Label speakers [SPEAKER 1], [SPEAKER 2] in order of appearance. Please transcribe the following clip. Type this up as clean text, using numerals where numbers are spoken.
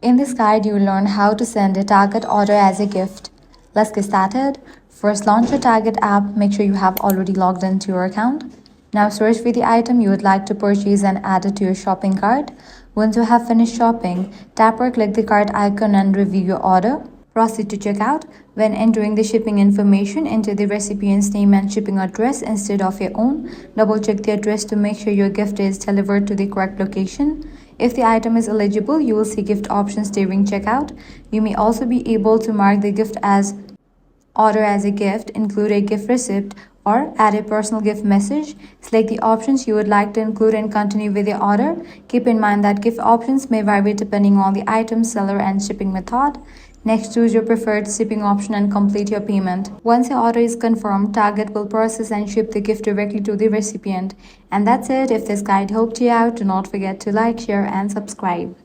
[SPEAKER 1] In this guide, you will learn how to send a Target order as a gift. Let's get started. First, launch your Target app. Make sure you have already logged into your account. Now search for the item you would like to purchase and add it to your shopping cart. Once you have finished shopping, tap or click the cart icon and review your order. Proceed to checkout. When entering the shipping information, enter the recipient's name and shipping address instead of your own. Double check the address to make sure your gift is delivered to the correct location. If the item is eligible, you will see gift options during checkout. You may also be able to mark the gift as order as a gift, include a gift receipt, or add a personal gift message. Select the options you would like to include and continue with your order. Keep in mind that gift options may vary depending on the item, seller, and shipping method. Next, choose your preferred shipping option and complete your payment. Once your order is confirmed, Target will process and ship the gift directly to the recipient. And that's it. If this guide helped you out, do not forget to like, share, and subscribe.